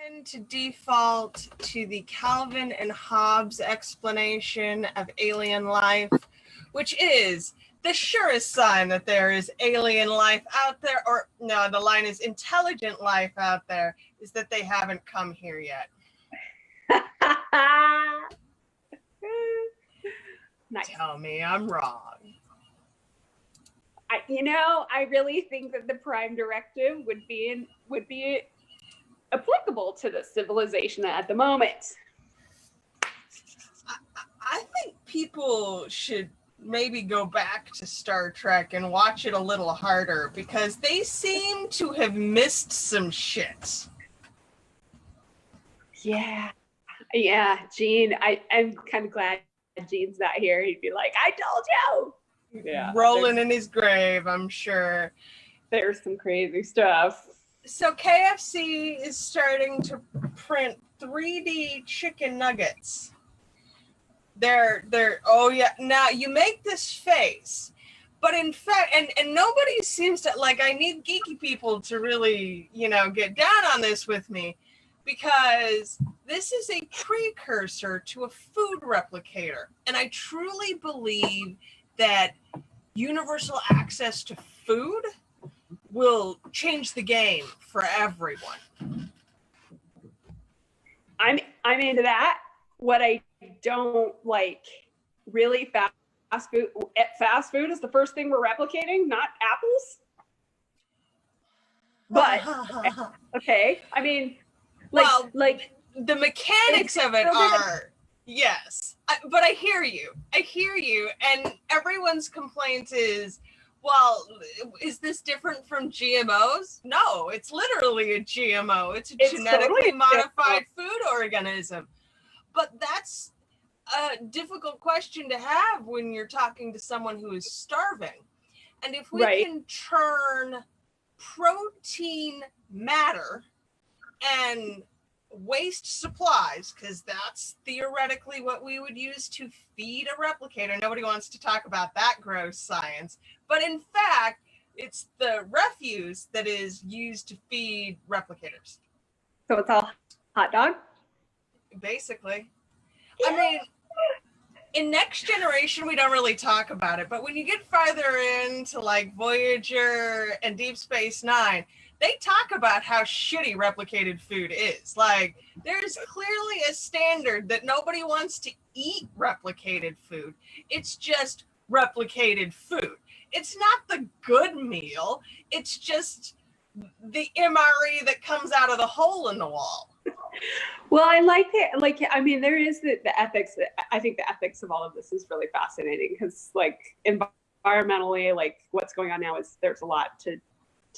tend to default to the Calvin and Hobbes explanation of alien life, which is the surest sign that there is alien life out there, or no, the line is intelligent life out there, is that they haven't come here yet. Nice. Tell me I'm wrong. I really think that the Prime Directive would be applicable to the civilization at the moment. I think people should maybe go back to Star Trek and watch it a little harder, because they seem to have missed some shit. Yeah, Gene. I'm kind of glad Gene's not here. He'd be like, I told you. Yeah, rolling in his grave, I'm sure. There's some crazy stuff. So KFC is starting to print 3D chicken nuggets. They're oh yeah. Now you make this face, but in fact, and nobody seems to, like, I need geeky people to really, get down on this with me, because this is a precursor to a food replicator. And I truly believe that universal access to food will change the game for everyone. I'm into that. What I don't like, really, fast food is the first thing we're replicating, not apples. But okay, I mean, like the mechanics of it are, yes, but I hear you, and everyone's complaint is, well, is this different from GMOs? No, it's literally a GMO. It's genetically totally modified food organism. But that's a difficult question to have when you're talking to someone who is starving. And if we can turn protein matter and waste supplies, because that's theoretically what we would use to feed a replicator. Nobody wants to talk about that gross science. But in fact, it's the refuse that is used to feed replicators. So it's all hot dog? Basically. Yeah. I mean, in Next Generation, we don't really talk about it, but when you get farther into like Voyager and Deep Space Nine, they talk about how shitty replicated food is. Like, there's clearly a standard that nobody wants to eat replicated food. It's just replicated food. It's not the good meal. It's just the MRE that comes out of the hole in the wall. Well, I like it. Like, I mean, there is the ethics. I think the ethics of all of this is really fascinating, because, like, environmentally, like, what's going on now is there's a lot to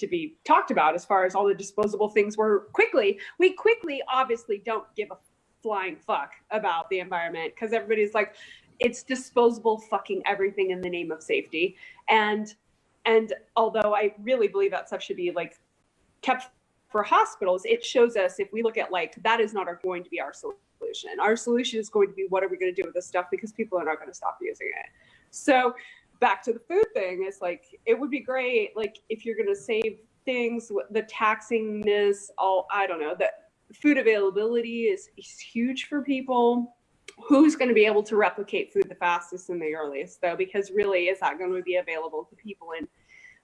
be talked about as far as all the disposable things. We quickly obviously don't give a flying fuck about the environment, because everybody's like, it's disposable fucking everything in the name of safety. And although I really believe that stuff should be like kept for hospitals, it shows us, if we look at, like, that is not going to be our solution. Our solution is going to be, what are we going to do with this stuff, because people are not going to stop using it. So back to the food thing, it's like, it would be great, like, if you're going to save things, the taxingness, I don't know, the food availability is huge for people. Who's going to be able to replicate food the fastest and the earliest, though? Because really, is that going to be available to people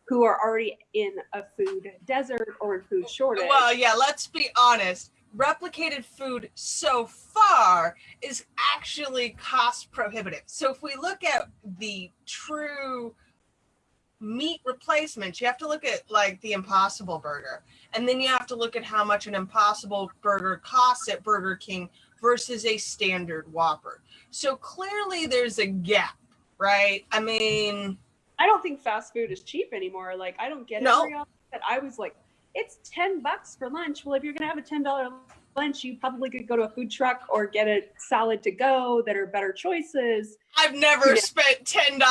who are already in a food desert or in food shortage? Well, yeah, let's be honest. Replicated food so far is actually cost prohibitive. So if we look at the true meat replacements, you have to look at, like, the Impossible Burger. And then you have to look at how much an Impossible Burger costs at Burger King versus a standard Whopper. So clearly there's a gap, right? I mean, I don't think fast food is cheap anymore. Like, I don't get it very often. I was like, it's $10 for lunch. Well, if you're going to have a $10 lunch, you probably could go to a food truck or get a salad to go that are better choices. I've never spent $10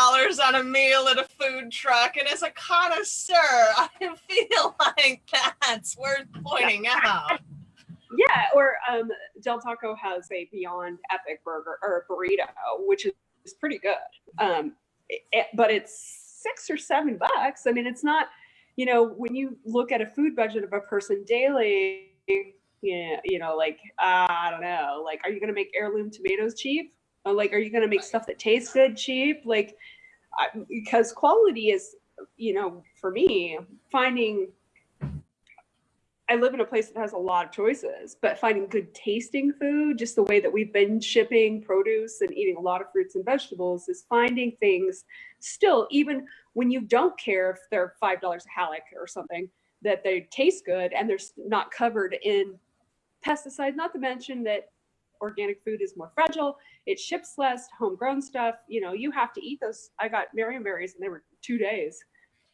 on a meal at a food truck. And as a connoisseur, I feel like that's worth pointing out. Yeah, or Del Taco has a Beyond Epic burger or burrito, which is pretty good. But it's $6 or $7. I mean, it's not, when you look at a food budget of a person daily, Yeah, like I don't know. Like, are you gonna make heirloom tomatoes cheap? Or like, are you gonna make stuff that tastes good cheap? Like, because quality is, for me, finding. I live in a place that has a lot of choices, but finding good tasting food, just the way that we've been shipping produce and eating a lot of fruits and vegetables, is finding things still, even when you don't care if they're $5 a hallock or something, that they taste good and they're not covered in pesticides. Not to mention that organic food is more fragile. It ships less. Homegrown stuff, you have to eat those. I got Marion berries and they were 2 days,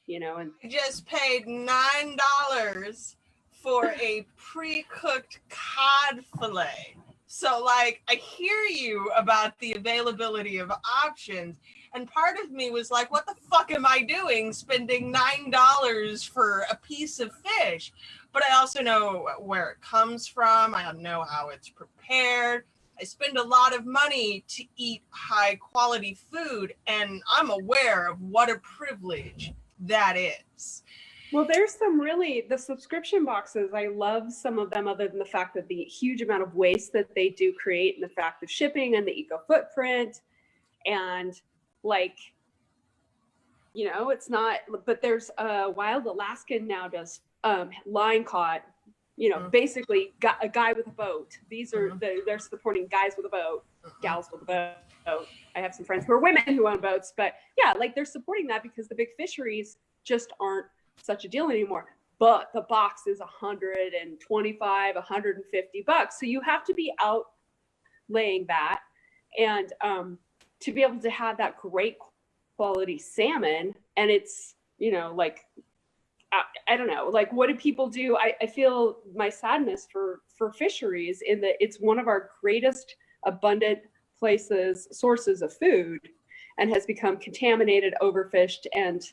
and I just paid $9 for a pre-cooked cod fillet. So like, I hear you about the availability of options, and part of me was like, what the fuck am I doing spending $9 for a piece of fish? But I also know where it comes from. I know how it's prepared. I spend a lot of money to eat high quality food, and I'm aware of what a privilege that is. Well, there's some the subscription boxes. I love some of them, other than the fact that the huge amount of waste that they do create, and the fact of shipping and the eco footprint. And like, it's not, but there's Wild Alaskan now does line caught, basically a guy with a boat. These are they're supporting guys with a boat, gals with a boat. I have some friends who are women who own boats, but yeah, like they're supporting that because the big fisheries just aren't such a deal anymore. But the box is $125, $150. So you have to be outlaying that. And to be able to have that great quality salmon, and it's, like, I don't know, like, what do people do? I feel my sadness for fisheries in that it's one of our greatest abundant sources of food, and has become contaminated, overfished, and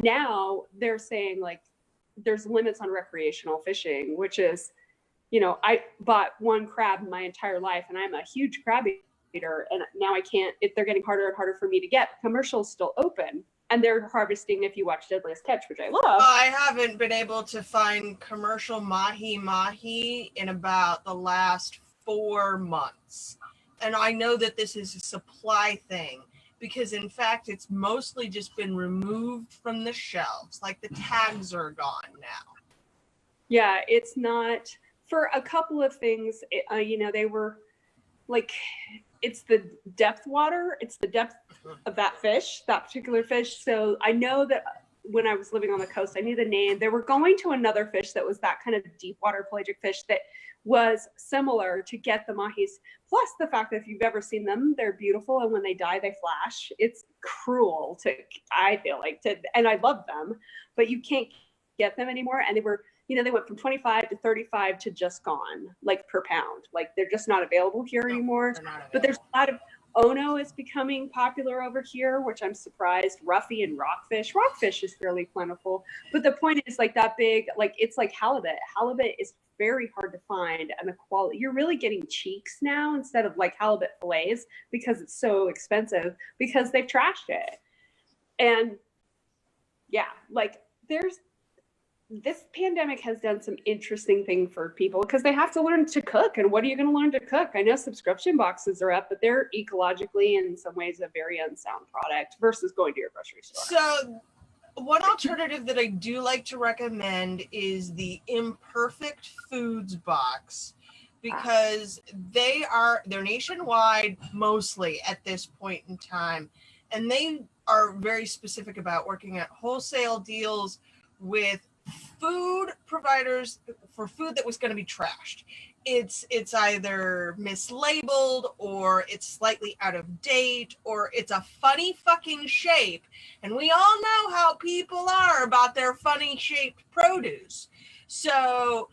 now they're saying like there's limits on recreational fishing, which is, I bought one crab in my entire life, and I'm a huge crab eater, and now I can't. If they're getting harder and harder for me to get, commercials still open, and they're harvesting. If you watch Deadliest Catch, which I love, I haven't been able to find commercial mahi in about the last 4 months, and I know that this is a supply thing, because in fact it's mostly just been removed from the shelves. Like, the tags are gone now. Yeah, it's not, for a couple of things. They were like, it's the depth water, it's the depth of that particular fish. So I know that when I was living on the coast, I knew the name. They were going to another fish that was that kind of deep water pelagic fish that was similar to get the mahis. Plus the fact that if you've ever seen them, they're beautiful, and when they die, they flash. It's cruel I feel like, and I love them, but you can't get them anymore. And they went from 25 to 35 to just gone, like, per pound. Like, they're just not available here anymore. But there's a lot of Ono is becoming popular over here, which I'm surprised. Ruffy and rockfish. Rockfish is fairly plentiful. But the point is, like, that big, like, it's like halibut. Halibut is very hard to find, and the quality, you're really getting cheeks now instead of like halibut fillets, because it's so expensive, because they've trashed it. And yeah, like, this pandemic has done some interesting thing for people, because they have to learn to cook. And what are you going to learn to cook? I know subscription boxes are up, but they're ecologically, in some ways, a very unsound product versus going to your grocery store. So one alternative that I do like to recommend is the Imperfect Foods box, because they're nationwide mostly at this point in time, and they are very specific about working at wholesale deals with food providers for food that was going to be trashed. It's either mislabeled, or it's slightly out of date, or it's a funny fucking shape. And we all know how people are about their funny shaped produce. So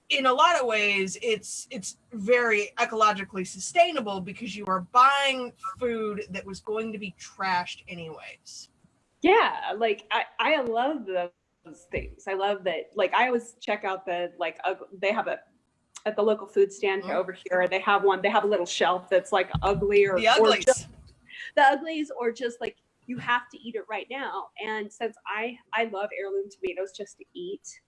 in a lot of ways, it's very ecologically sustainable, because you are buying food that was going to be trashed anyways. Yeah, like, I love those things. I love that. Like, I always check out they have at the local food stand over here. They have a little shelf that's like ugly, or the uglies, or just like, you have to eat it right now. And since I love heirloom tomatoes just to eat,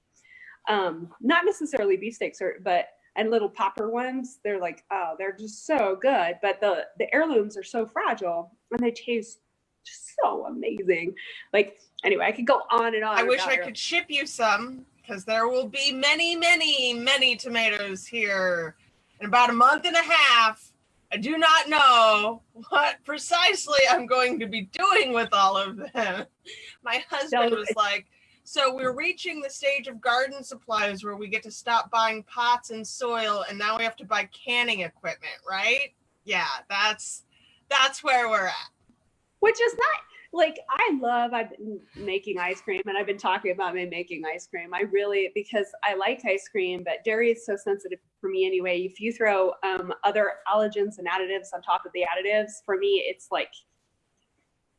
not necessarily beefsteaks, but and little popper ones. They're like, oh, they're just so good. But the heirlooms are so fragile and they taste just so amazing. Like, anyway, I could go on and on. I wish I could ship you some, because there will be many, many, many tomatoes here in about a month and a half. I do not know what precisely I'm going to be doing with all of them. My husband was like, so we're reaching the stage of garden supplies where we get to stop buying pots and soil, and now we have to buy canning equipment, right? Yeah, that's where we're at. Which is not, like, I've been making ice cream, and I've been talking about me making ice cream. I really, because I like ice cream, but dairy is so sensitive for me anyway. If you throw other allergens and additives on top of the additives, for me, it's like,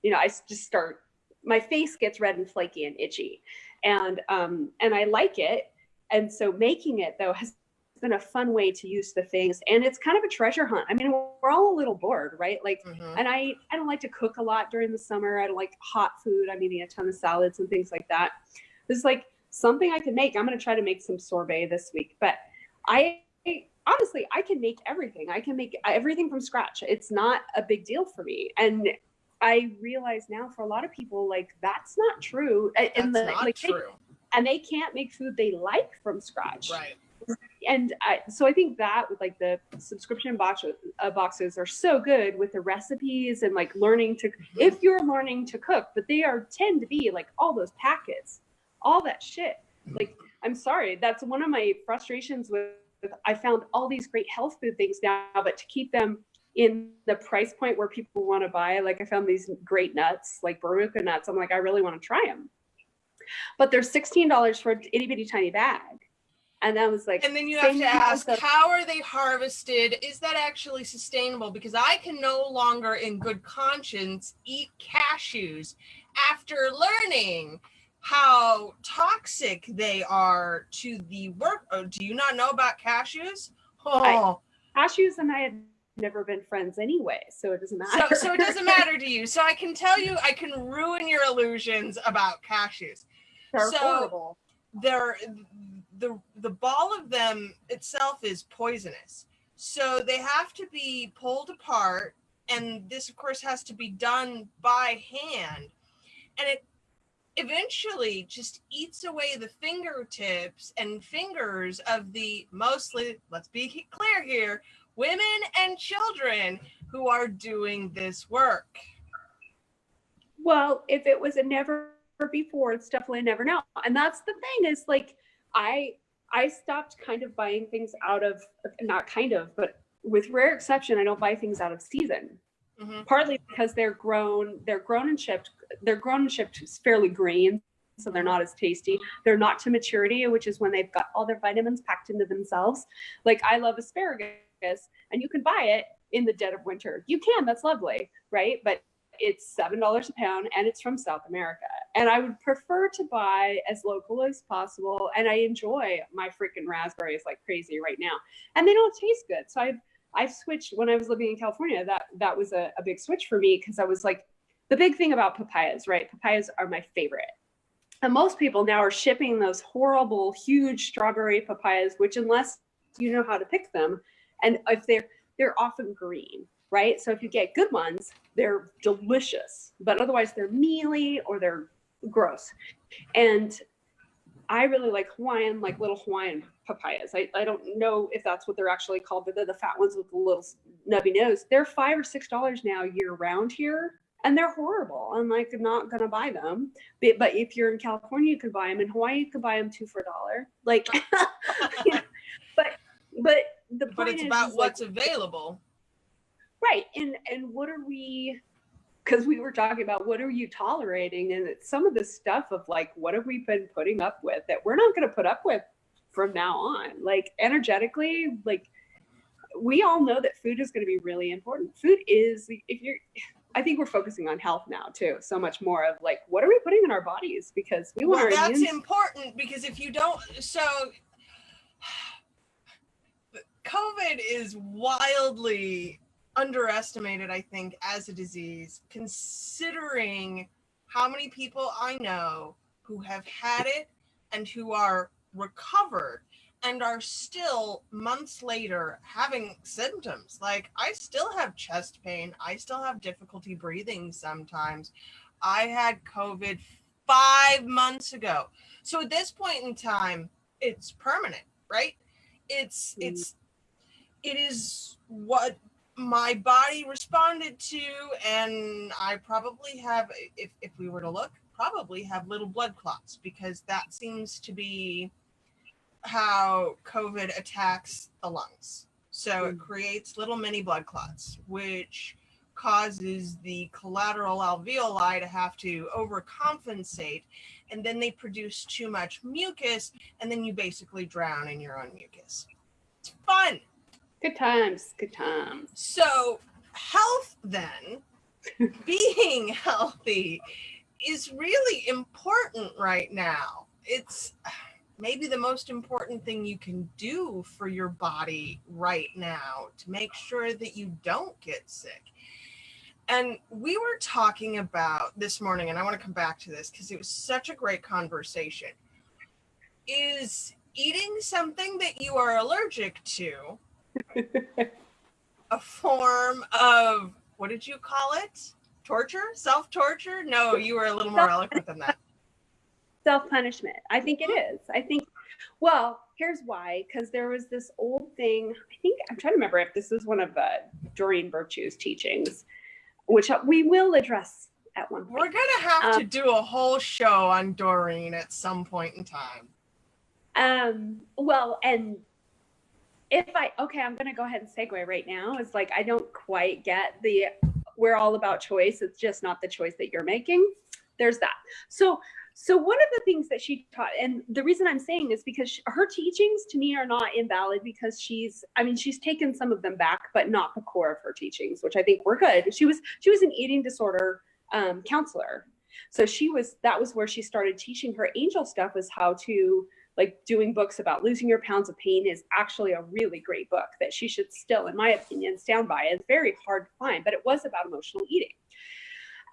I just start, my face gets red and flaky and itchy, and I like it. And so making it, though, has been a fun way to use the things, and it's kind of a treasure hunt. I mean, we're all a little bored, right? Like, and I don't like to cook a lot during the summer. I don't like hot food. I'm eating a ton of salads and things like that. This is like something I can make. I'm going to try to make some sorbet this week, but honestly, I can make everything. I can make everything from scratch. It's not a big deal for me. And I realize now, for a lot of people, like, that's not true. Not true. And they can't make food they like from scratch. Right. And so I think that with like the subscription boxes are so good with the recipes and like learning to, if you're learning to cook, but they tend to be like all those packets, all that shit. Like, I'm sorry, that's one of my frustrations with, I found all these great health food things now, but to keep them in the price point where people want to buy, like I found these great nuts, like Barucha nuts. I'm like, I really want to try them. But they're $16 for an itty bitty tiny bag. And that was like, and then you have to ask, how are they harvested? Is that actually sustainable? Because I can no longer, in good conscience, eat cashews after learning how toxic they are to the work. Oh, do you not know about cashews? Cashews and I had never been friends anyway, so it doesn't matter. So it doesn't matter to you. So I can tell you, I can ruin your illusions about cashews. They're horrible. The ball of them itself is poisonous. So they have to be pulled apart, and this of course has to be done by hand. And it eventually just eats away the fingertips and fingers of the mostly, let's be clear here, women and children who are doing this work. Well, if it was a never before, it's definitely a never now. And that's the thing, is like, I stopped kind of buying things out of, not kind of, but with rare exception, I don't buy things out of season. Partly because they're grown and shipped fairly green, so they're not as tasty. They're not to maturity, which is when they've got all their vitamins packed into themselves. Like, I love asparagus, and you can buy it in the dead of winter. You can, that's lovely, right? But it's $7 a pound, and it's from South America. And I would prefer to buy as local as possible. And I enjoy my freaking raspberries like crazy right now. And they don't taste good. So I've switched. When I was living in California, that was a big switch for me, because I was like, the big thing about papayas, right? Papayas are my favorite. And most people now are shipping those horrible, huge strawberry papayas, which, unless you know how to pick them, and if they're often green, right? So if you get good ones, they're delicious, but otherwise they're mealy or they're gross. And I really like little Hawaiian papayas. I don't know if that's what they're actually called, but they're the fat ones with the little nubby nose. They're $5 or $6 now year round here, and they're horrible. I'm like, not gonna buy them. But if you're in California, you can buy them. In Hawaii, you can buy them 2 for $1. Like, but the point it's about what's available. Right. And what are we, because we were talking about what are you tolerating? And it's some of the stuff of like, what have we been putting up with that we're not going to put up with from now on? Like, energetically, like, we all know that food is going to be really important. Food is, I think we're focusing on health now too, so much more of like, what are we putting in our bodies? Because we want our that's important, because if you don't, so COVID is wildly underestimated, I think, as a disease, considering how many people I know who have had it and who are recovered and are still months later having symptoms. Like, I still have chest pain. I still have difficulty breathing sometimes. I had COVID 5 months ago. So at this point in time, it's permanent, right? It is what my body responded to, and I probably have, if we were to look, probably have little blood clots, because that seems to be how COVID attacks the lungs. So it creates little mini blood clots, which causes the collateral alveoli to have to overcompensate, and then they produce too much mucus, and then you basically drown in your own mucus. It's fun. Good times, good times. So health then, being healthy, is really important right now. It's maybe the most important thing you can do for your body right now to make sure that you don't get sick. And we were talking about this morning, and I want to come back to this because it was such a great conversation. Is eating something that you are allergic to a form of, what did you call it? Torture? Self-torture? No, you were a little more eloquent than that. Self-punishment. I think it is. I think, well, here's why. Because there was this old thing, I think, I'm trying to remember if this is one of Doreen Virtue's teachings, which we will address at one point. We're going to have to do a whole show on Doreen at some point in time. Well, and I'm going to go ahead and segue right now. It's like, I don't quite get we're all about choice. It's just not the choice that you're making. There's that. So one of the things that she taught, and the reason I'm saying is because her teachings to me are not invalid, because she's taken some of them back, but not the core of her teachings, which I think were good. She was an eating disorder counselor. So that was where she started teaching her angel stuff, was how to, like, doing books about losing your pounds of pain is actually a really great book that she should still, in my opinion, stand by. It's very hard to find, but it was about emotional eating.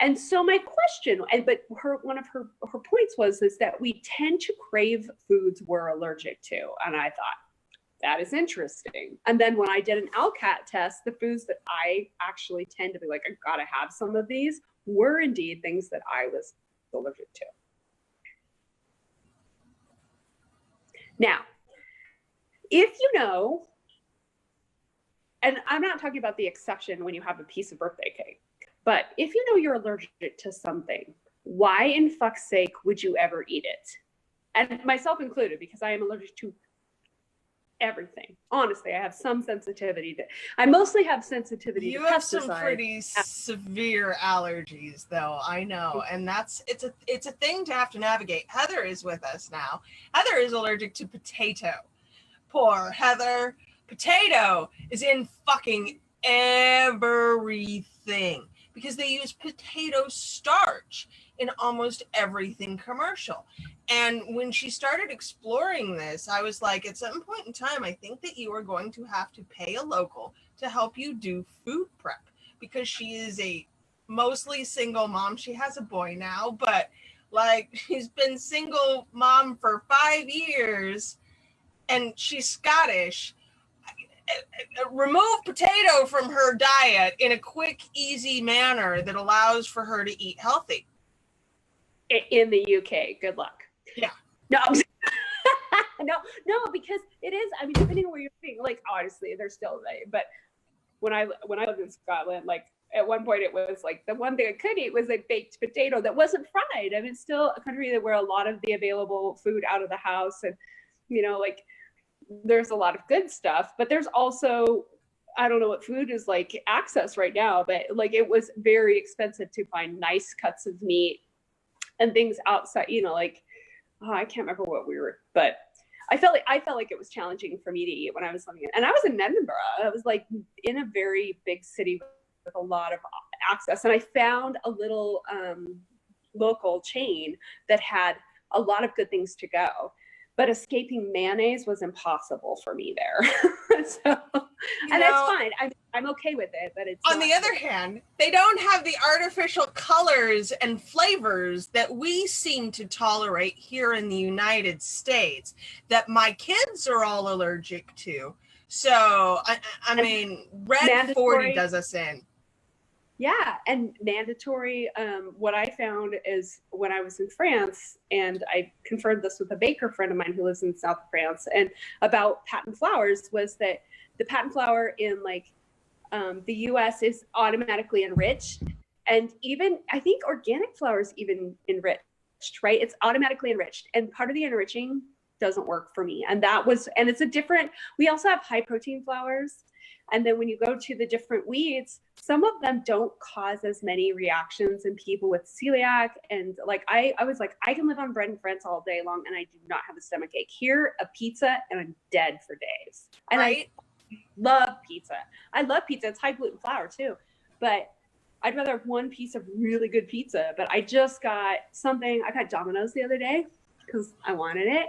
And so my question, one of her points is that we tend to crave foods we're allergic to. And I thought, that is interesting. And then when I did an LCAT test, the foods that I actually tend to be like, I gotta have some of these, were indeed things that I was allergic to. Now, if you know, and I'm not talking about the exception when you have a piece of birthday cake, but if you know you're allergic to something, why in fuck's sake would you ever eat it? And myself included, because I am allergic to everything. Honestly, I have some sensitivity I mostly have sensitivity to pesticides. You have some pretty severe allergies, though, I know. And it's a thing to have to navigate. Heather is with us now. Heather is allergic to potato. Poor Heather. Potato is in fucking everything, because they use potato starch in almost everything commercial. And when she started exploring this, I was like, at some point in time, I think that you are going to have to pay a local to help you do food prep, because she is a mostly single mom. She has a boy now, but like, she's been single mom for 5 years, and she's Scottish. Remove potato from her diet in a quick, easy manner that allows for her to eat healthy. In the UK, good luck. Yeah. No, no, because it is. I mean, depending on where you're being, like, obviously there's still but when I lived in Scotland, like, at one point it was like the one thing I could eat was a baked potato that wasn't fried. I mean, it's still a country where a lot of the available food out of the house, and like, there's a lot of good stuff, but there's also, I don't know what food is like access right now, but like, it was very expensive to find nice cuts of meat and things outside, like, I can't remember what but I felt like it was challenging for me to eat when I was living in, and I was in Edinburgh. I was like in a very big city with a lot of access, and I found a little local chain that had a lot of good things to go. but escaping mayonnaise was impossible for me there. So, and that's fine. I'm okay with it, but it's on the other hand, they don't have the artificial colors and flavors that we seem to tolerate here in the United States that my kids are all allergic to. So, I mean, Red 40 does us in. Yeah, and mandatory. What I found is when I was in France, and I confirmed this with a baker friend of mine who lives in South France, and about patent flours, was that the patent flour in like the US is automatically enriched. And even, I think organic flour is even enriched, right? It's automatically enriched. And part of the enriching doesn't work for me. And it's a different, we also have high protein flours. And then when you go to the different wheats, some of them don't cause as many reactions in people with celiac. And like, I was like, I can live on bread and friends all day long and I do not have a stomach ache. Here, a pizza and I'm dead for days. And right? I love pizza. I love pizza. It's high gluten flour too. But I'd rather have one piece of really good pizza. But I just got something, I got Domino's the other day because I wanted it.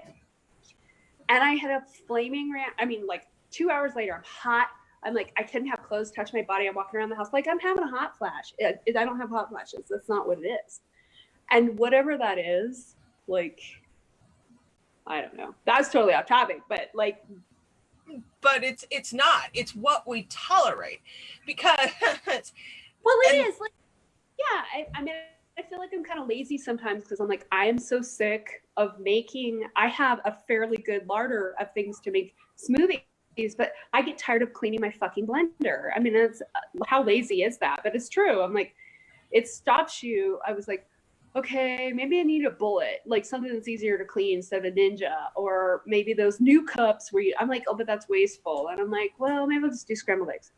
And I had a flaming like 2 hours later, I'm hot. I'm like, I couldn't have clothes touch my body. I'm walking around the house like I'm having a hot flash. I don't have hot flashes. That's not what it is. And whatever that is, like, I don't know. That's totally off topic, but like. But it's not. It's what we tolerate because. Well, it is. Like, yeah, I mean, I feel like I'm kind of lazy sometimes because I'm like, I am so sick of I have a fairly good larder of things to make smoothies. But I get tired of cleaning my fucking blender. I mean, it's how lazy is that? But it's true. I'm like, it stops you. I was like, okay, maybe I need a bullet, like something that's easier to clean instead of a Ninja, or maybe those new cups where I'm like, oh, but that's wasteful. And I'm like, well, maybe I'll just do scrambled eggs.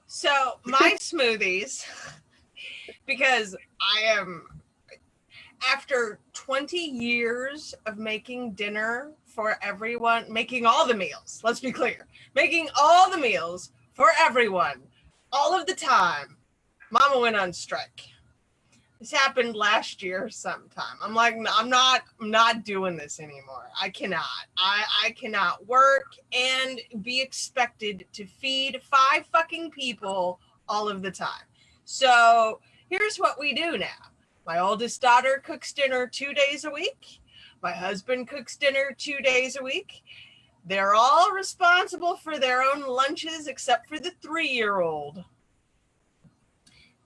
So my smoothies, because I am, after 20 years of making dinner for everyone, making all the meals, let's be clear, making all the meals for everyone, all of the time, Mama went on strike. This happened last year sometime. I'm like, I'm not doing this anymore. I cannot. I cannot work and be expected to feed 5 fucking people all of the time. So here's what we do now. My oldest daughter cooks dinner 2 days a week. My husband cooks dinner 2 days a week. They're all responsible for their own lunches except for the 3-year-old.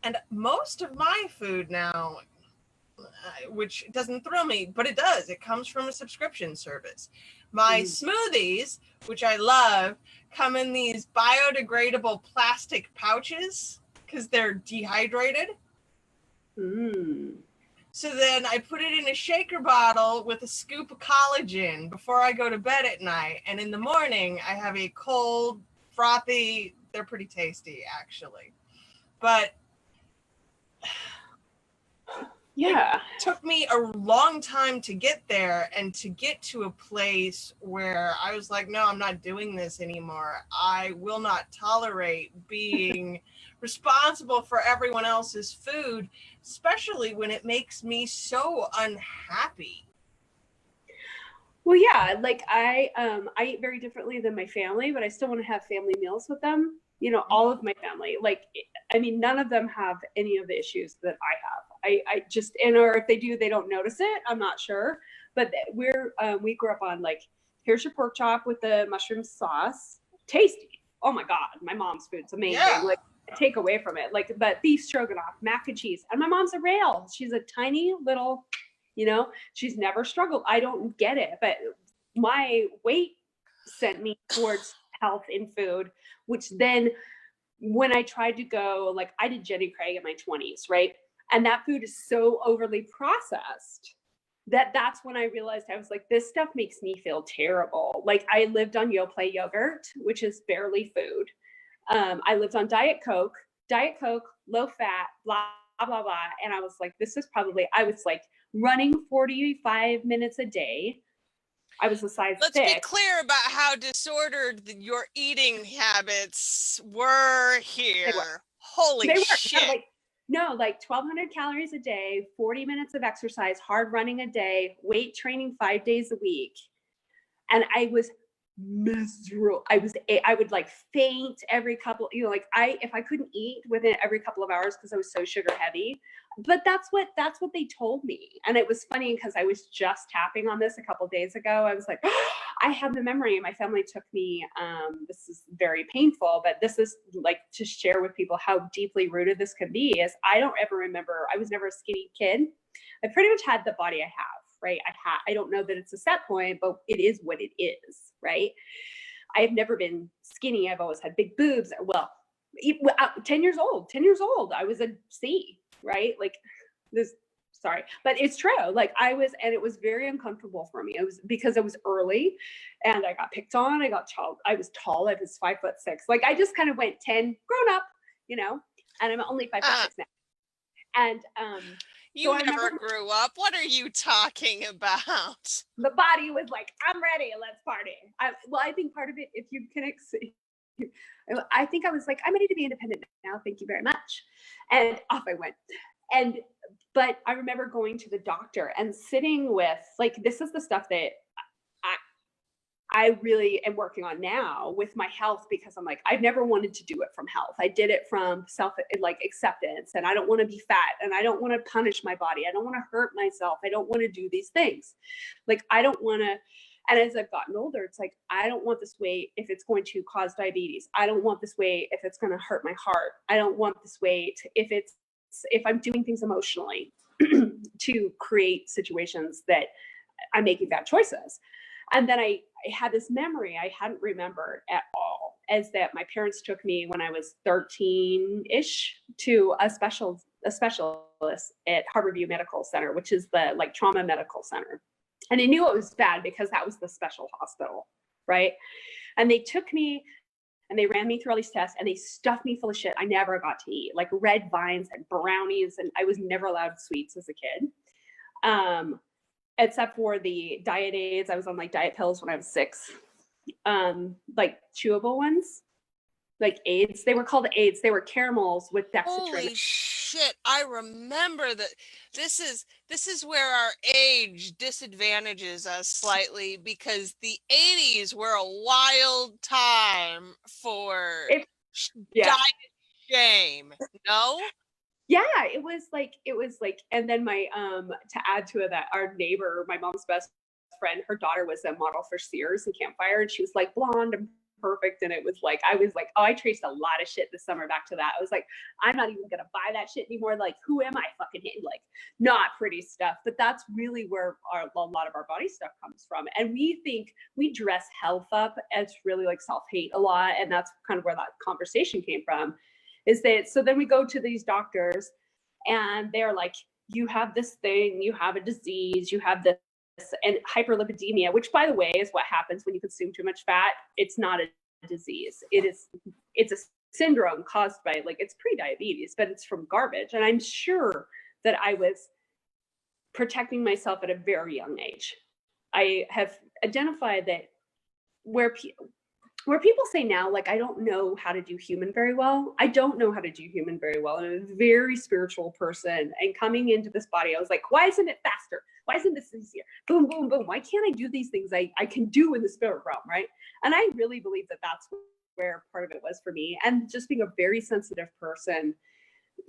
And most of my food now, which doesn't thrill me, but it does. It comes from a subscription service. My smoothies, which I love, come in these biodegradable plastic pouches because they're dehydrated. So then I put it in a shaker bottle with a scoop of collagen before I go to bed at night. And in the morning, I have a cold, frothy, they're pretty tasty, actually. But yeah, it took me a long time to get there and to get to a place where I was like, no, I'm not doing this anymore. I will not tolerate being responsible for everyone else's food, especially when it makes me so unhappy. Well, yeah, like I eat very differently than my family, but I still want to have family meals with them. You know, all of my family, like, I mean, none of them have any of the issues that I have. I just, or if they do, they don't notice it. I'm not sure, but we grew up on like, here's your pork chop with the mushroom sauce. Tasty. Oh my God. My mom's food's amazing. Yeah. Like, take away from it. Like, but beef stroganoff, mac and cheese. And my mom's a rail. She's a tiny little, you know, she's never struggled. I don't get it, but my weight sent me towards health in food, which then when I tried to go, like I did Jenny Craig in my 20s, right? And that food is so overly processed that's when I realized, I was like, this stuff makes me feel terrible. Like I lived on Yoplait yogurt, which is barely food. I lived on Diet Coke, low fat, blah, blah, blah. And I was like, I was like running 45 minutes a day. I was a size 6. Let's be clear about how disordered your eating habits were here. Holy shit. Like, No, like 1,200 calories a day, 40 minutes of exercise, hard running a day, weight training 5 days a week. And I was miserable. I would like faint every couple, like if I couldn't eat within every couple of hours because I was so sugar heavy. But that's what they told me. And it was funny because I was just tapping on this a couple of days ago. I was like, oh, I have the memory. My family took me, this is very painful, but this is like to share with people how deeply rooted this can be, is I don't ever remember, I was never a skinny kid. I pretty much had the body I have. Right. I don't know that it's a set point, but it is what it is. Right. I've never been skinny. I've always had big boobs. Well, 10 years old, I was a C, right? Like this, sorry, but it's true. Like and it was very uncomfortable for me. It was because it was early and I got picked on. I was tall. I was 5'6". Like I just kind of went 10 grown up, and I'm only 5'6" now. And, you never grew up. What are you talking about? The body was like, I'm ready. Let's party. I think part of it, if you can, I think I was like, I'm ready to be independent now. Thank you very much. And off I went. But I remember going to the doctor and sitting with, like, this is the stuff that I really am working on now with my health, because I'm like, I've never wanted to do it from health. I did it from acceptance, and I don't want to be fat, and I don't want to punish my body. I don't want to hurt myself. I don't want to do these things. Like, I don't want to, and as I've gotten older, it's like, I don't want this weight if it's going to cause diabetes. I don't want this weight if it's going to hurt my heart. I don't want this weight if I'm doing things emotionally to create situations that I'm making bad choices. And then I had this memory I hadn't remembered at all, as that my parents took me when I was 13-ish to a specialist at Harborview Medical Center, which is the trauma medical center. And I knew it was bad because that was the special hospital, right? And they took me and they ran me through all these tests and they stuffed me full of shit I never got to eat, like red vines and brownies. And I was never allowed sweets as a kid. Except for the diet aids. I was on diet pills when I was 6, chewable ones, like aids. They were called aids. They were caramels with dextrose. Holy shit! I remember that. This is where our age disadvantages us slightly, because the 80s were a wild time for diet shame. No. Yeah, it was like, and then my, to add to it, that our neighbor, my mom's best friend, her daughter was a model for Sears and Campfire, and she was like blonde and perfect. And it was like, I was like, oh, I traced a lot of shit this summer back to that. I was like, I'm not even going to buy that shit anymore. Like, who am I fucking hitting? Like, not pretty stuff. But that's really where a lot of our body stuff comes from. And we think we dress health up as really like self-hate a lot. And that's kind of where that conversation came from. Is that, so then we go to these doctors and they're like, you have this thing, you have a disease, you have this, and hyperlipidemia, which, by the way, is what happens when you consume too much fat. It's not a disease. It's a syndrome caused by, it's pre-diabetes, but it's from garbage. And I'm sure that I was protecting myself at a very young age. I have identified that where people say now, I don't know how to do human very well. I don't know how to do human very well. I'm a very spiritual person. And coming into this body, I was like, why isn't it faster? Why isn't this easier? Boom, boom, boom. Why can't I do these things I can do in the spirit realm, right? And I really believe that that's where part of it was for me. And just being a very sensitive person,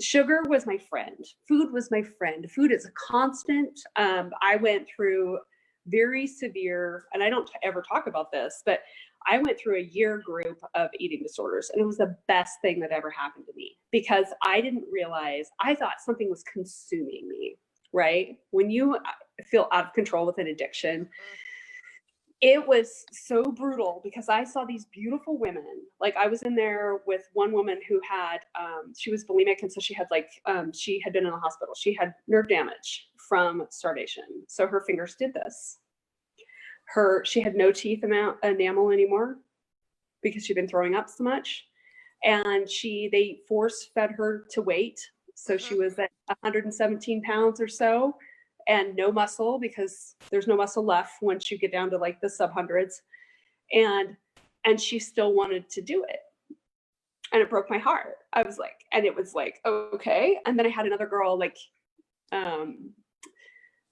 sugar was my friend. Food was my friend. Food is a constant. I went through very severe, and I don't ever talk about this, but I went through a year group of eating disorders, and it was the best thing that ever happened to me, because I didn't realize, I thought something was consuming me, right? When you feel out of control with an addiction, it was so brutal, because I saw these beautiful women. I was in there with one woman who had, she was bulimic. And so she had she had been in the hospital. She had nerve damage from starvation. So her fingers did this. She had no teeth enamel anymore because she'd been throwing up so much. And they force fed her to weight. So she was at 117 pounds or so, and no muscle, because there's no muscle left once you get down to the sub hundreds. And she still wanted to do it. And it broke my heart. I was like, and it was like, okay. And then I had another girl, like,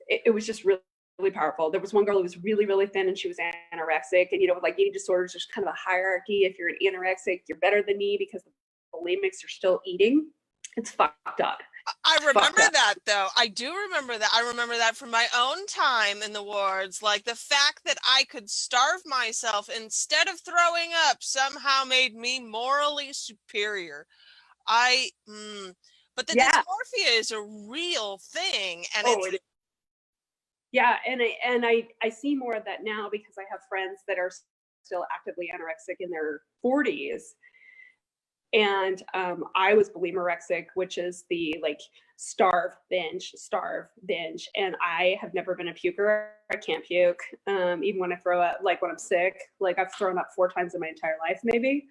it was just really, really powerful. There was one girl who was really, really thin and she was anorexic. And, with like eating disorders, there's kind of a hierarchy. If you're an anorexic, you're better than me because the bulimics are still eating. It's fucked up. I remember that, though. I do remember that. I remember that from my own time in the wards. Like, the fact that I could starve myself instead of throwing up somehow made me morally superior. But the dysmorphia is a real thing, and yeah, and I see more of that now because I have friends that are still actively anorexic in their 40s. And I was bulimorexic, which is the like starve, binge. And I have never been a puker. I can't puke. Even when I throw up, like when I'm sick, like I've thrown up 4 times in my entire life, maybe.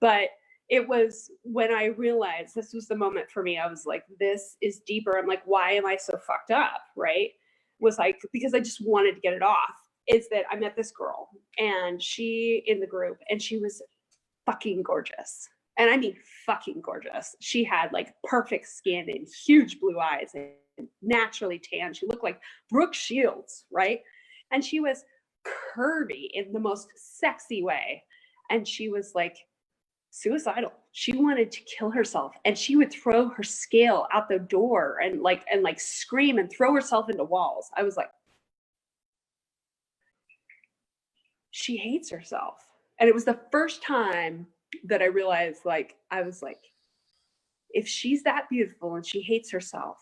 But it was when I realized this was the moment for me. I was like, this is deeper. I'm like, why am I so fucked up? Right? Was like, because I just wanted to get it off. Is that I met this girl and she in the group and she was fucking gorgeous. And I mean, fucking gorgeous. She had like perfect skin and huge blue eyes and naturally tan. She looked like Brooke Shields, right? And she was curvy in the most sexy way. And she was like suicidal. She wanted to kill herself and she would throw her scale out the door and like scream and throw herself into walls. I was like, she hates herself. And it was the first time that I realized, like, I was like, if she's that beautiful and she hates herself,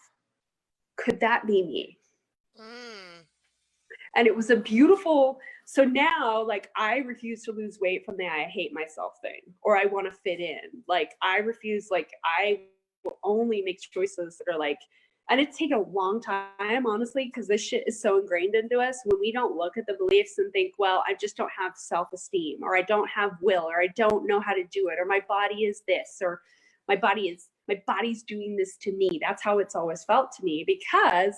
could that be me? And it was a beautiful, so now, like, I refuse to lose weight from the I hate myself thing, or I want to fit in. Like, I refuse, like, I will only make choices that are like, and it's taken a long time, honestly, because this shit is so ingrained into us. When we don't look at the beliefs and think, well, I just don't have self-esteem, or I don't have will, or I don't know how to do it, or my body is this, or my body's doing this to me. That's how it's always felt to me, because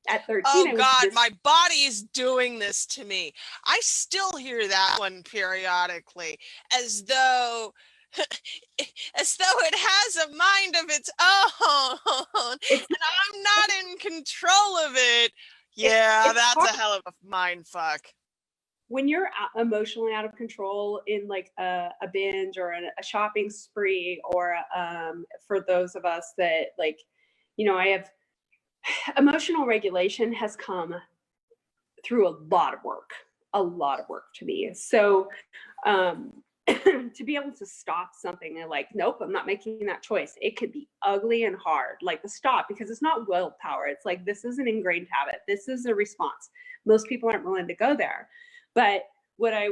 at 13, oh God, my body is doing this to me. I still hear that one periodically, as though it has a mind of its own and I'm not in control of it. Yeah, that's hard. A hell of a mind fuck. When you're emotionally out of control in like a binge or a shopping spree, or for those of us that, like, I have emotional regulation has come through a lot of work to me. So to be able to stop something and like, nope, I'm not making that choice. It could be ugly and hard, like the stop, because it's not willpower. It's like, this is an ingrained habit. This is a response. Most people aren't willing to go there. But what I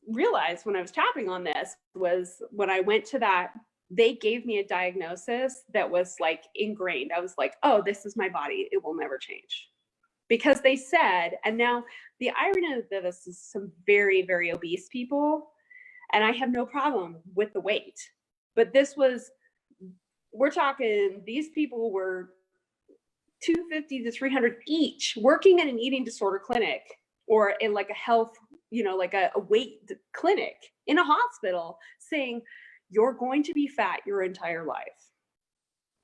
realized when I was tapping on this was when I went to that, they gave me a diagnosis that was like ingrained. I was like, oh, this is my body. It will never change. Because they said, and now the irony of this is some very, very obese people, and I have no problem with the weight. But we're talking, these people were 250 to 300 each, working in an eating disorder clinic or in like a health, like a weight clinic in a hospital, saying, you're going to be fat your entire life.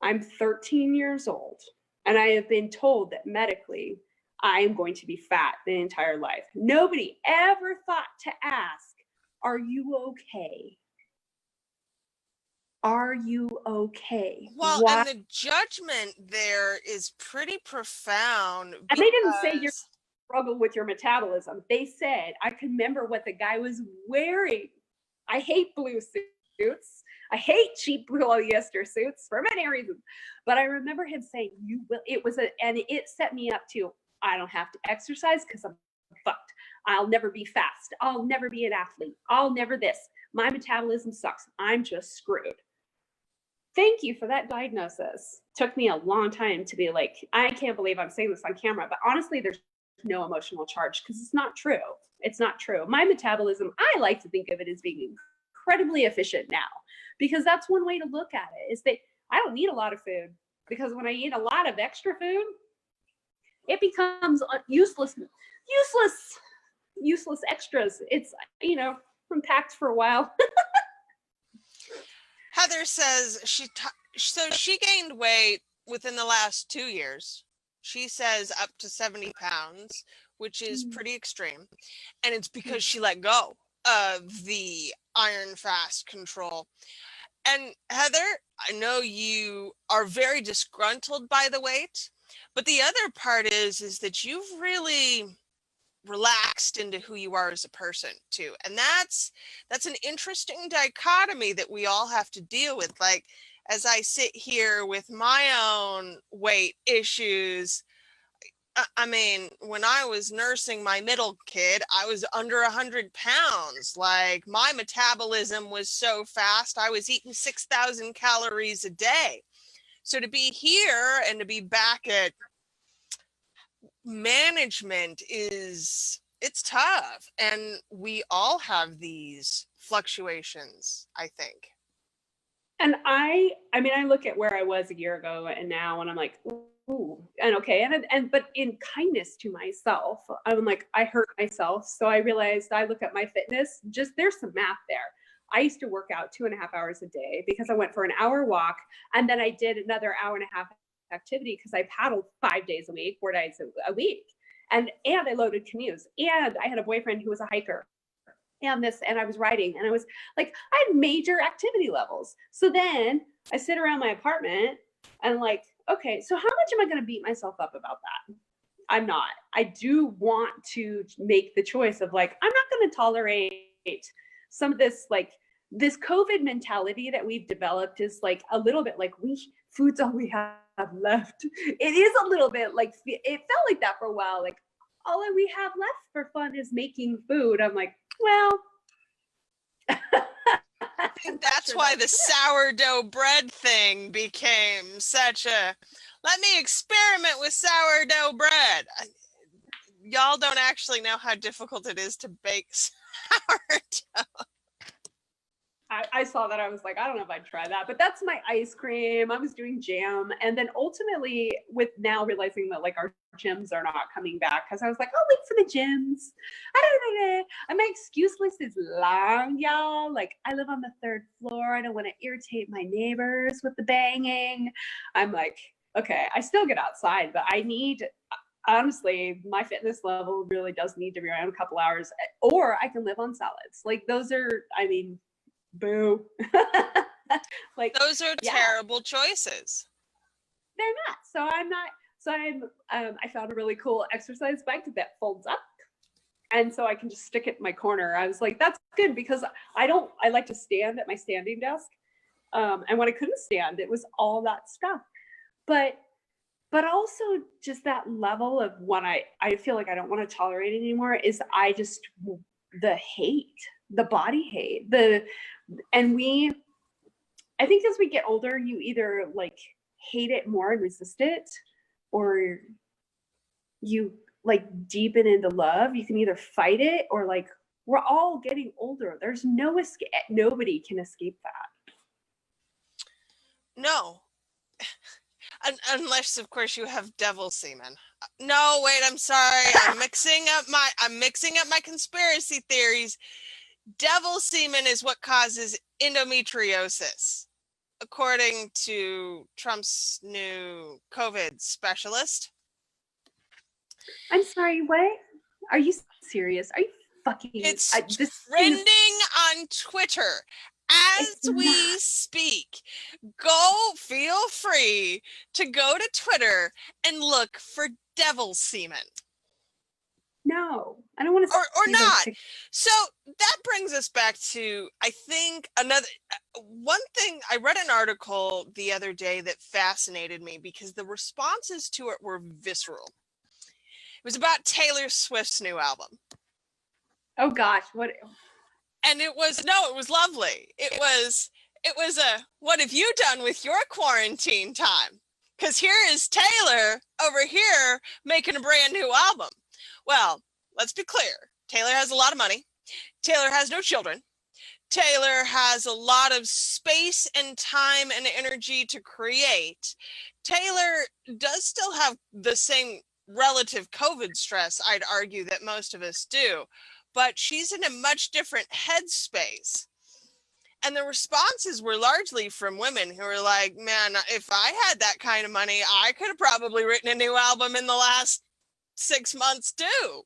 I'm 13 years old, and I have been told that medically, I am going to be fat the entire life. Nobody ever thought to ask, are you okay? Are you okay? Well, and the judgment there is pretty profound. And they didn't say you're struggle with your metabolism. They said, I can remember what the guy was wearing. I hate blue suits. I hate cheap polyester suits for many reasons. But I remember him saying, you will, and it set me up to, I don't have to exercise because I'm fucked. I'll never be fast. I'll never be an athlete. I'll never this. My metabolism sucks. I'm just screwed. Thank you for that diagnosis. Took me a long time to be like, I can't believe I'm saying this on camera, but honestly, there's no emotional charge because it's not true. It's not true. My metabolism, I like to think of it as being incredibly efficient now, because that's one way to look at it, is that I don't need a lot of food, because when I eat a lot of extra food, it becomes useless extras. It's, been packed for a while. Heather says she gained weight within the last 2 years. She says up to 70 pounds, which is pretty extreme. And it's because she let go of the iron fast control. And Heather, I know you are very disgruntled by the weight, but the other part is that you've really relaxed into who you are as a person too. And that's an interesting dichotomy that we all have to deal with. Like, as I sit here with my own weight issues, I mean, when I was nursing my middle kid, I was under 100 pounds. Like, my metabolism was so fast, I was eating 6,000 calories a day. So to be here and to be back at management it's tough. And we all have these fluctuations, I think. And I mean, I look at where I was a year ago and now, and I'm like, ooh, and okay. But in kindness to myself, I'm like, I hurt myself. So I realized I look at my fitness, just there's some math there. I used to work out 2.5 hours a day because I went for an hour walk. And then I did another hour and a half activity because I paddled 5 days a week, 4 days a week. And I loaded canoes. And I had a boyfriend who was a hiker. And I was writing, and I was like, I had major activity levels. So then I sit around my apartment and like, okay, so how much am I going to beat myself up about that? I'm not. I do want to make the choice of like, I'm not going to tolerate some of this, like this COVID mentality that we've developed is like a little bit like food's all we have left. It is a little bit like, it felt like that for a while. Like all we have left for fun is making food. I'm like, well, I think that's why the sourdough bread thing became such a, let me experiment with sourdough bread. Y'all don't actually know how difficult it is to bake sourdough. I saw that. I was like, I don't know if I'd try that, but that's my ice cream. I was doing jam. And then ultimately with now realizing that like our gyms are not coming back, because I was like, I'll wait for the gyms. And my excuse list is long, y'all. Like I live on the 3rd floor. I don't want to irritate my neighbors with the banging. I'm like, okay, I still get outside, but honestly, my fitness level really does need to be around a couple hours, or I can live on salads. Like those are, I mean, boo. Like those are terrible choices. They're not. So I'm not. So I found a really cool exercise bike that folds up, and so I can just stick it in my corner. I was like, that's good because I like to stand at my standing desk, and when I couldn't stand, it was all that stuff. But also just that level of what I feel like I don't want to tolerate anymore is the hate, the body hate, I think as we get older, you either like hate it more and resist it, or you like deepen into love. You can either fight it or like, we're all getting older. There's no escape. Nobody can escape that. No. Unless of course you have devil semen. No, wait, I'm sorry. I'm mixing up my conspiracy theories. Devil semen is what causes endometriosis, according to Trump's new COVID specialist. I'm sorry, what? Are you serious? Are you fucking... It's trending on Twitter as we speak. Feel free to go to Twitter and look for devil semen. No, I don't want to. Or not. So that brings us back to, I think, one thing. I read an article the other day that fascinated me because the responses to it were visceral. It was about Taylor Swift's new album. Oh gosh, what? And it was lovely. It was a, what have you done with your quarantine time? Because here is Taylor over here making a brand new album. Well, let's be clear. Taylor has a lot of money. Taylor has no children. Taylor has a lot of space and time and energy to create. Taylor does still have the same relative COVID stress, I'd argue, that most of us do, but she's in a much different headspace. And the responses were largely from women who were like, man, if I had that kind of money, I could have probably written a new album in the last 6 months too.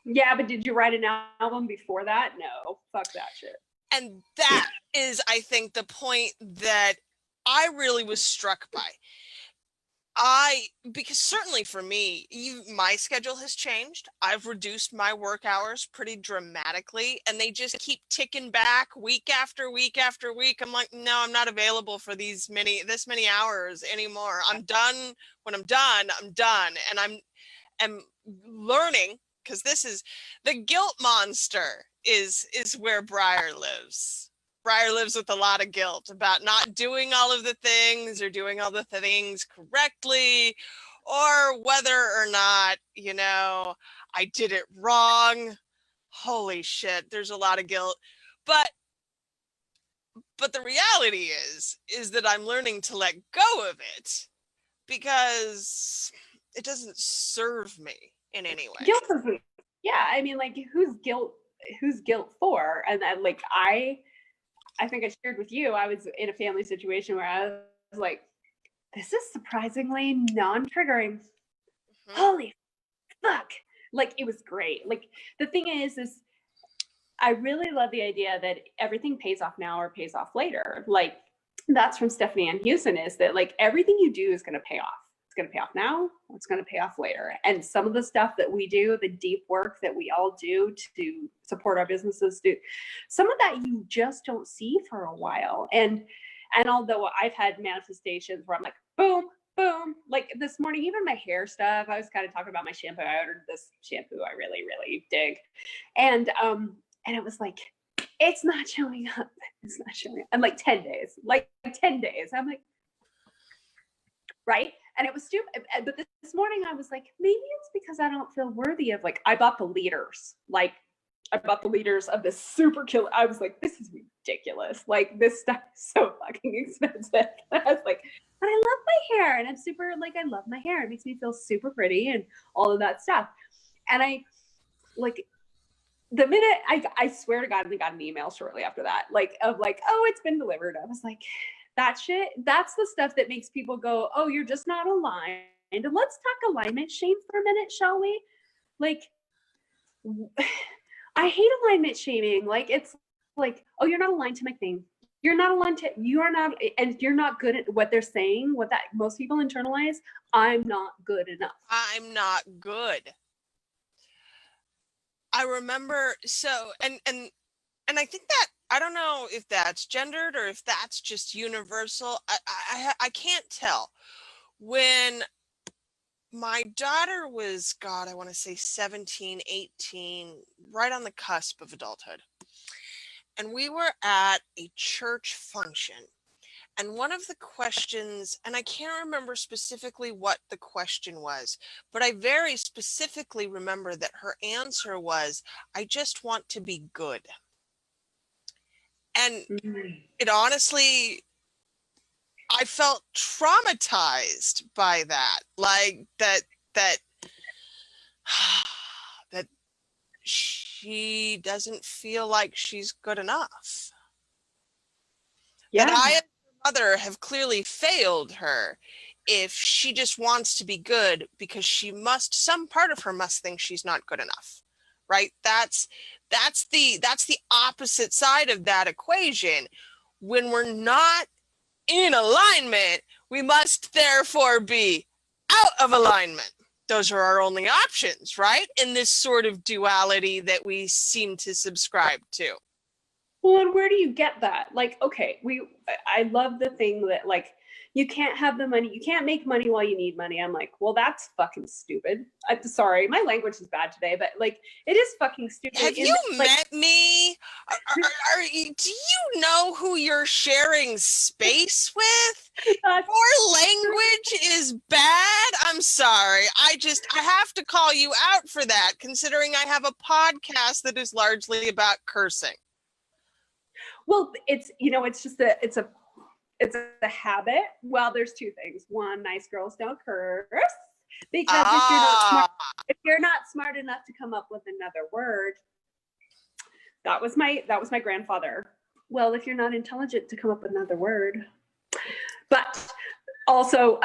Yeah, but did you write an album before that? No, fuck that shit. And that is, I think, the point that I really was struck by. Because certainly for me, my schedule has changed. I've reduced my work hours pretty dramatically, and they just keep ticking back week after week after week. I'm like, no, I'm not available for this many hours anymore. I'm done. When I'm done, I'm done. And I'm learning, because this is the guilt monster is where Briar lives. Briar lives with a lot of guilt about not doing all of the things or doing all the things correctly, or whether or not, I did it wrong. Holy shit, there's a lot of guilt. But the reality is that I'm learning to let go of it, because it doesn't serve me in any way. Guilt doesn't. Yeah, I mean, like, who's guilt for? And then, like, I think I shared with you, I was in a family situation where I was like, this is surprisingly non-triggering. Mm-hmm. Holy fuck. Like, it was great. Like, the thing is I really love the idea that everything pays off now or pays off later. Like, that's from Stephanie Ann Houston, is that, like, everything you do is going to pay off. It's going to pay off now, it's going to pay off later. And some of the stuff that we do, the deep work that we all do to support our businesses, some of that you just don't see for a while. And although I've had manifestations where I'm like, boom, boom, like this morning, even my hair stuff, I was kind of talking about my shampoo. I ordered this shampoo I really, really dig. And it was like, it's not showing up. It's not showing up. And like 10 days. I'm like, right? And it was stupid. But this morning I was like, maybe it's because I don't feel worthy of, like, I bought the liters. Like, I bought the liters of this super killer. I was like, this is ridiculous. Like, this stuff is so fucking expensive. I was like, but I love my hair. And I'm super, like, I love my hair. It makes me feel super pretty and all of that stuff. And I, like, the minute I swear to God, we got an email shortly after that, like, of like, oh, it's been delivered. I was like, that shit, that's the stuff that makes people go, oh, you're just not aligned. And let's talk alignment shame for a minute, shall we? Like, I hate alignment shaming. Like, it's like, oh, you're not aligned to my thing. You're not aligned to, you are not, and you're not good at what they're saying, what that most people internalize. I'm not good enough. I'm not good. I remember, so, and I think that, I don't know if that's gendered or if that's just universal. I can't tell. When my daughter was, God, I want to say 17, 18, right on the cusp of adulthood. And we were at a church function. And one of the questions, and I can't remember specifically what the question was, but I very specifically remember that her answer was, I just want to be good. And it honestly, I felt traumatized by that. Like that she doesn't feel like she's good enough. Yeah. That I, as her mother, have clearly failed her if she just wants to be good, because some part of her must think she's not good enough. Right? That's the opposite side of that equation. When we're not in alignment, we must therefore be out of alignment. Those are our only options, right? In this sort of duality that we seem to subscribe to. Well, and where do you get that? Like, okay, I love the thing that, like, you can't have the money, you can't make money while you need money. I'm like, well, that's fucking stupid. I'm sorry, my language is bad today, but like, it is fucking stupid. Have you met me? Do you know who you're sharing space with? Your language is bad. I'm sorry. I have to call you out for that, considering I have a podcast that is largely about cursing. Well, it's just it's a habit. Well, there's two things. One, nice girls don't curse, because if you're not smart enough to come up with another word, that was my grandfather. Well, if you're not intelligent to come up with another word. But also,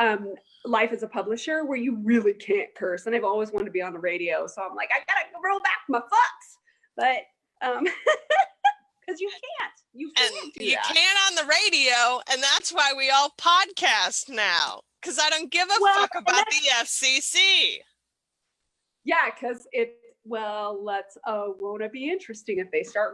life as a publisher where you really can't curse. And I've always wanted to be on the radio. So I'm like, I gotta roll back my fucks. But because you can't. You can't do you that. can't on the radio, and that's why we all podcast now. Because I don't give a fuck about the FCC. Yeah, because won't it be interesting if they start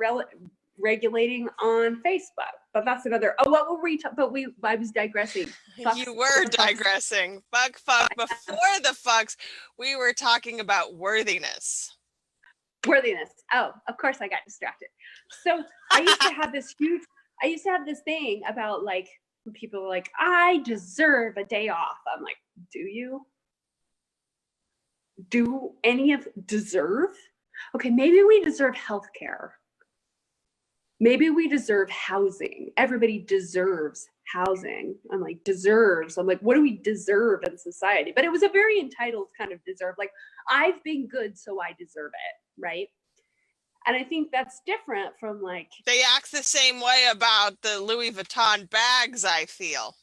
regulating on Facebook? But that's another. Oh, what were we? I was digressing. You were digressing. Fuck. Before the fucks, we were talking about worthiness. Worthiness. Oh, of course I got distracted. So I used to have this thing about like when people are like, I deserve a day off. I'm like, do you? Do any of deserve? Okay, maybe we deserve healthcare. Maybe we deserve housing. Everybody deserves housing. I'm like, deserves. I'm like, what do we deserve in society? But it was a very entitled kind of deserve. Like, I've been good, so I deserve it, right? And I think that's different from like... They act the same way about the Louis Vuitton bags, I feel.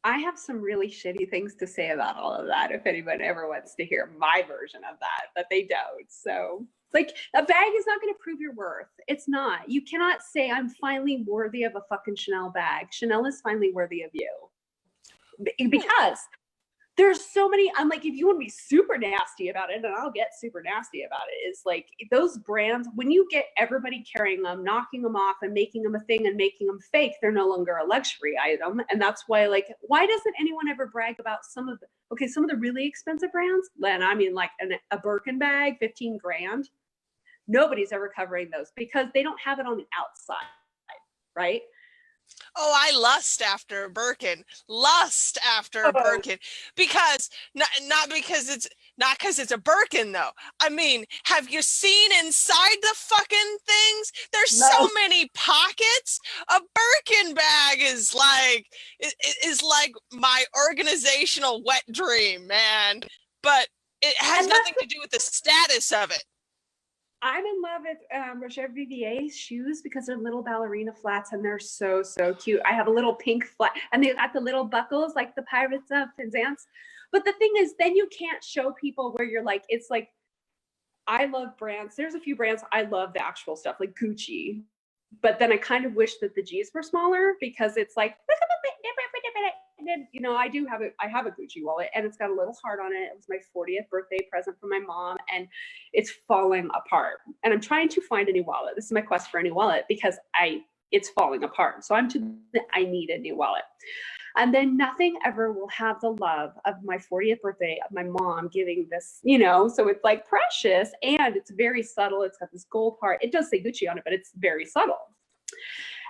I have some really shitty things to say about all of that if anyone ever wants to hear my version of that, but they don't. So, like, a bag is not going to prove your worth. It's not. You cannot say, I'm finally worthy of a fucking Chanel bag. Chanel is finally worthy of you. Because there's so many, I'm like, if you want to be super nasty about it, and I'll get super nasty about it, is like those brands, when you get everybody carrying them, knocking them off and making them a thing and making them fake, they're no longer a luxury item. And that's why, like, why doesn't anyone ever brag about some of the really expensive brands? And I mean, like a Birkin bag, 15 grand. Nobody's ever covering those because they don't have it on the outside, right? Oh, I lust after a Birkin. Because not because it's a Birkin though. I mean, have you seen inside the fucking things? There's so many pockets. A Birkin bag is like my organizational wet dream, man. But it has nothing to do with the status of it. I'm in love with Roger Vivier's shoes because they're little ballerina flats and they're so, so cute. I have a little pink flat and they got the little buckles like the Pirates of Penzance. But the thing is, then you can't show people where you're like, it's like, I love brands. There's a few brands I love the actual stuff like Gucci. But then I kind of wish that the G's were smaller because it's like, you know, I have a Gucci wallet and it's got a little heart on it. It was my 40th birthday present from my mom and it's falling apart. And I'm trying to find a new wallet. This is my quest for a new wallet because it's falling apart. So I need a new wallet. And then nothing ever will have the love of my 40th birthday of my mom giving this, you know, so it's like precious and it's very subtle. It's got this gold part. It does say Gucci on it, but it's very subtle.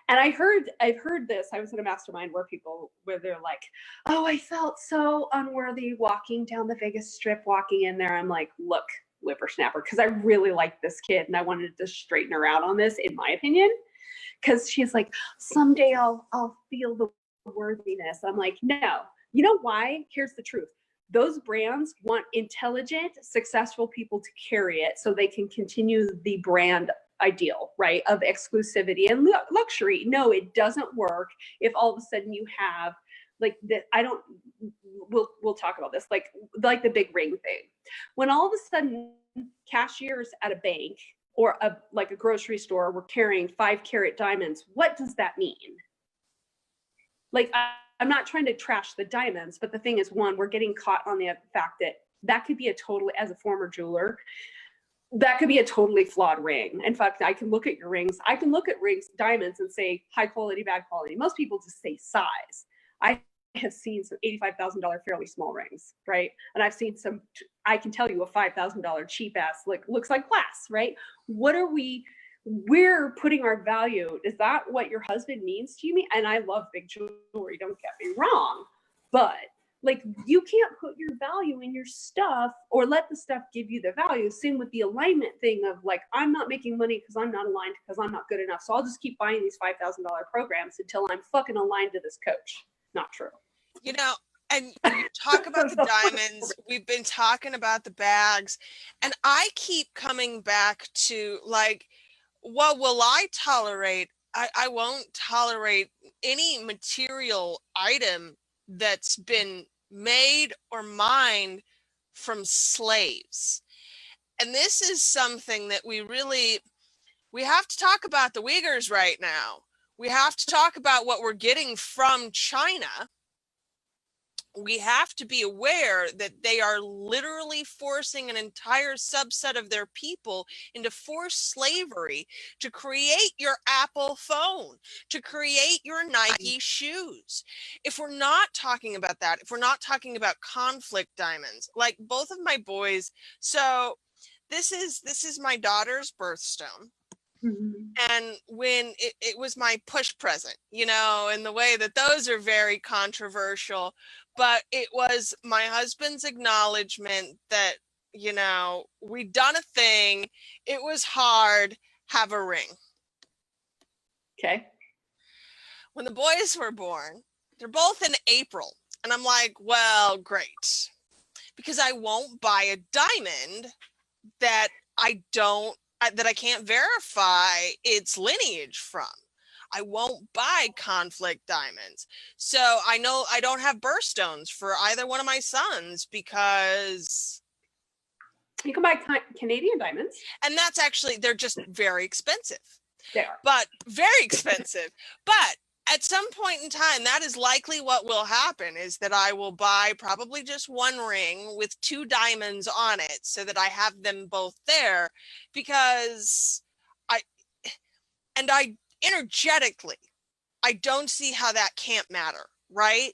And I've heard this. I was in a mastermind where they're like, oh, I felt so unworthy walking down the Vegas Strip, walking in there. I'm like, look, whippersnapper, because I really like this kid and I wanted to straighten her out on this, in my opinion. Because she's like, someday I'll feel the worthiness. I'm like, no. You know why? Here's the truth. Those brands want intelligent, successful people to carry it so they can continue the brand ideal, right, of exclusivity and luxury. No, it doesn't work if all of a sudden you have like that. We'll talk about this, like the big ring thing. When all of a sudden cashiers at a bank or a grocery store were carrying 5-carat diamonds, what does that mean? Like, I'm not trying to trash the diamonds, but the thing is, one, we're getting caught on the fact that could be as a former jeweler, that could be a totally flawed ring. In fact, I can look at your rings. I can look at rings, diamonds, and say high quality, bad quality. Most people just say size. I have seen some $85,000 fairly small rings, right? And I've seen some, I can tell you a $5,000 cheap ass, like looks like glass, right? We're putting our value. Is that what your husband means to you? And I love big jewelry, don't get me wrong, but like, you can't put your value in your stuff or let the stuff give you the value. Same with the alignment thing of like, I'm not making money because I'm not aligned because I'm not good enough. So I'll just keep buying these $5,000 programs until I'm fucking aligned to this coach. Not true. You know, and you talk about the diamonds. We've been talking about the bags. And I keep coming back to like, what will I tolerate? I won't tolerate any material item that's been made or mined from slaves. And this is something that we have to talk about the Uyghurs right now. We have to talk about what we're getting from China. We have to be aware that they are literally forcing an entire subset of their people into forced slavery to create your Apple phone, to create your Nike shoes. If we're not talking about that, if we're not talking about conflict diamonds, like both of my boys, so this is my daughter's birthstone. And when it was my push present, you know, in the way that those are very controversial, but it was my husband's acknowledgement that, you know, we'd done a thing, it was hard, have a ring. Okay. When the boys were born, they're both in April. And I'm like, well, great. Because I won't buy a diamond that I can't verify its lineage from. I won't buy conflict diamonds. So I know I don't have birthstones for either one of my sons because you can buy Canadian diamonds. And that's actually, they're just very expensive. They are. But very expensive. But at some point in time, that is likely what will happen, is that I will buy probably just one ring with 2 diamonds on it so that I have them both there, because I energetically, I don't see how that can't matter, right?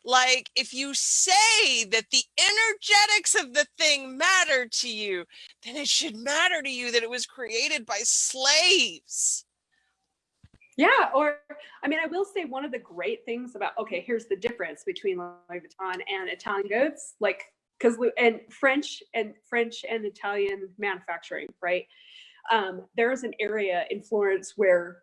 Like, if you say that the energetics of the thing matter to you, then it should matter to you that it was created by slaves. Yeah, or I mean, I will say one of the great things about, okay, here's the difference between Louis Vuitton and Italian goods, like, because and French and Italian manufacturing, right? There's an area in Florence where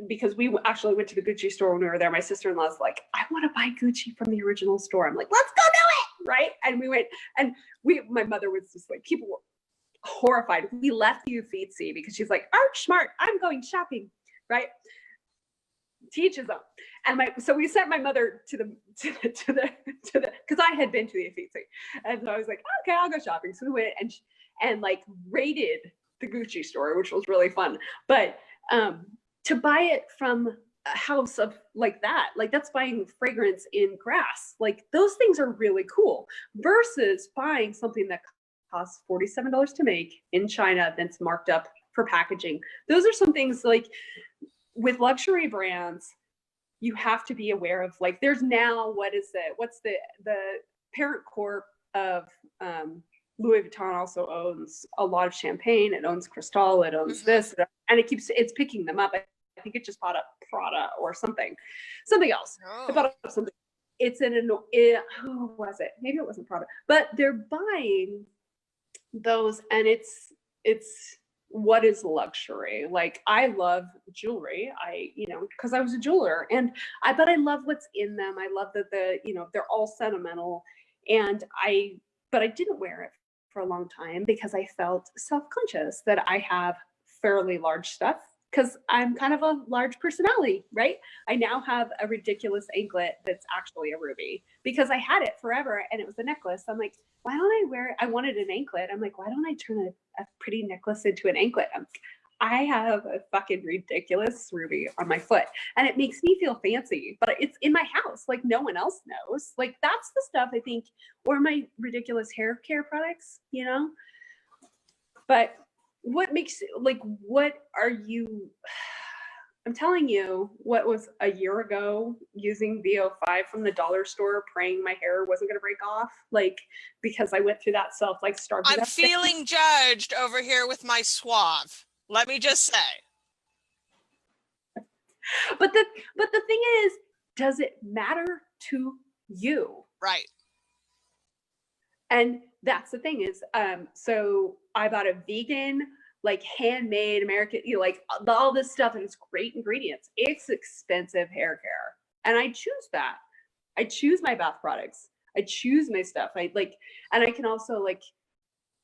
because we actually went to the Gucci store when we were there. My sister-in-law's like, I want to buy Gucci from the original store. I'm like, let's go do it, right? And we went, and my mother was just like, people were horrified. We left the Uffizi because she's like, Arch smart, I'm going shopping, right? Teach his own. And so we sent my mother to the because I had been to the Uffizi, and so I was like, okay, I'll go shopping. So we went and like raided the Gucci store, which was really fun. But to buy it from a house of like that, like that's buying fragrance in grass. Like those things are really cool versus buying something that costs $47 to make in China that's marked up for packaging. Those are some things like with luxury brands, you have to be aware of, like, there's now, what's the parent corp of Louis Vuitton also owns a lot of champagne. It owns Cristal. It owns this, and it's picking them up. I think it just bought up Prada or something else. Oh. It bought up something. It's who was it? Maybe it wasn't Prada, but they're buying those, and it's what is luxury? Like, I love jewelry. Because I was a jeweler, but I love what's in them. I love that they're all sentimental, but I didn't wear it for a long time because I felt self-conscious that I have fairly large stuff because I'm kind of a large personality, right? I now have a ridiculous anklet that's actually a ruby because I had it forever and it was a necklace. I'm like, why don't I wear it? I wanted an anklet. I'm like, why don't I turn a pretty necklace into an anklet? I have a fucking ridiculous ruby on my foot and it makes me feel fancy, but it's in my house. Like, no one else knows. Like, that's the stuff I think, or my ridiculous hair care products, but what are you, I'm telling you, what was a year ago using VO5 from the dollar store, praying my hair wasn't going to break off, like, because I went through that starving. I'm feeling judged over here with my suave. Let me just say. But the thing is, does it matter to you? Right. And that's the thing is, so I bought a vegan, like handmade American, like all this stuff, and it's great ingredients. It's expensive hair care, and I choose that. I choose my bath products. I choose my stuff. And I can also, like,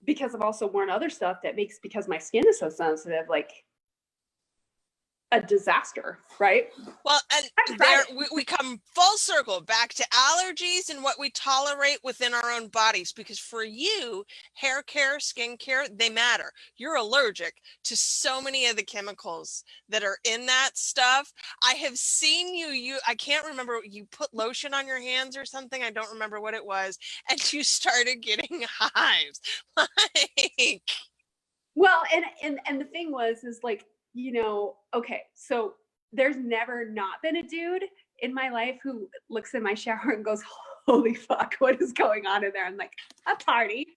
because I've also worn other stuff that makes, because my skin is so sensitive, like a disaster, right? Well, and there we come full circle back to allergies and what we tolerate within our own bodies, because for you, hair care, skin care, they matter. You're allergic to so many of the chemicals that are in that stuff. I have seen you, I can't remember, you put lotion on your hands or something, I don't remember what it was, and you started getting hives. Like, well, and the thing is like, you know, okay, so there's never not been a dude in my life who looks in my shower and goes, holy fuck, what is going on in there? I'm like, a party,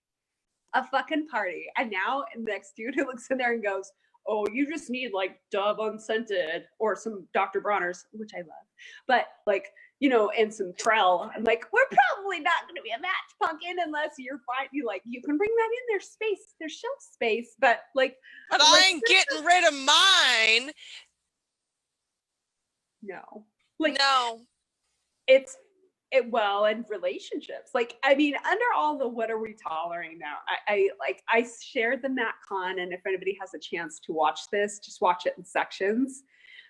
a fucking party. And now the next dude who looks in there and goes, oh, you just need like Dove unscented or some Dr. Bronner's, which I love, but like, you know, and some Trell. I'm like, we're probably not going to be a match, pumpkin, unless you're fine. You like, you can bring that in. There's space, there's shelf space, but like, but I ain't getting rid of mine. No, like, no, well, and relationships, like, I mean, under all the what are we tolerating now, I shared the MatCon, and if anybody has a chance to watch this, just watch it in sections,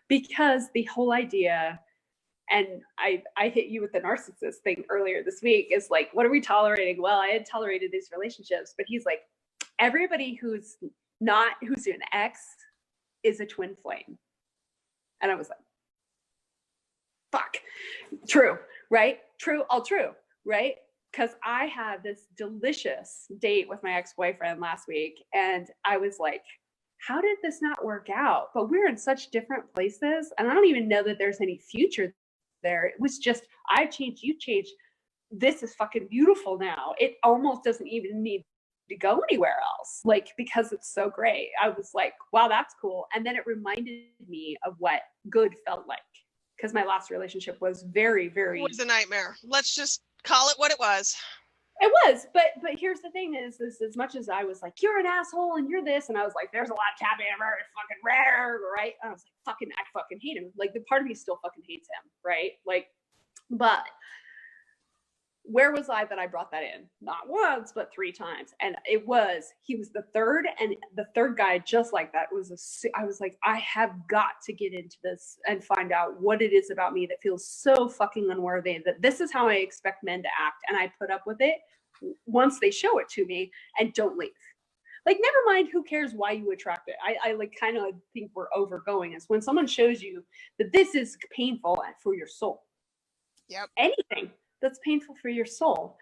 because the whole idea, and I hit you with the narcissist thing earlier this week, is like, what are we tolerating? Well, I had tolerated these relationships, but he's like, everybody who's an ex is a twin flame. And I was like, fuck, true, right? True, all true, right? Because I had this delicious date with my ex-boyfriend last week, and I was like, how did this not work out? But we're in such different places, and I don't even know that there's any future there. It was just, I changed, you changed. This is fucking beautiful now. It almost doesn't even need to go anywhere else, like, because it's so great. I was like, wow, that's cool. And then it reminded me of what good felt like, because my last relationship was very, very, it was a nightmare. Let's just call it what it was. It was, but here's the thing is as much as I was like, you're an asshole and you're this, and I was like, there's a lot of cat amber, it's fucking rare, right? And I was like, I fucking hate him. Like, the part of me still fucking hates him, right? Like, but where was I that I brought that in? Not once, but 3 times. And he was the third, and the third guy just like that I was like, I have got to get into this and find out what it is about me that feels so fucking unworthy, that this is how I expect men to act. And I put up with it once they show it to me, and don't leave. Like, never mind who cares why you attract it. I like kind of think we're overgoing is when someone shows you that this is painful for your soul. Yep. Anything that's painful for your soul,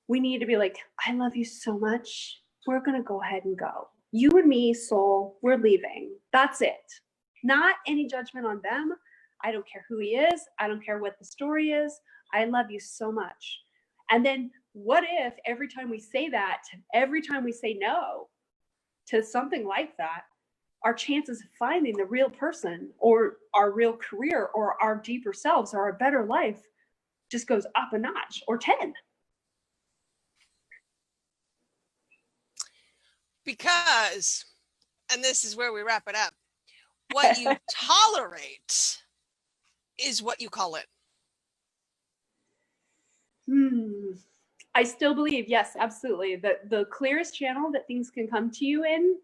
we need to be like, I love you so much. We're going to go ahead and go. You and me, soul, we're leaving. That's it. Not any judgment on them. I don't care who he is. I don't care what the story is. I love you so much. And then what if every time we say that, every time we say no to something like that, our chances of finding the real person or our real career or our deeper selves or our better life just goes up a notch or 10. Because, and this is where we wrap it up, what you tolerate is what you call it. I still believe, yes, absolutely, that the clearest channel that things can come to you in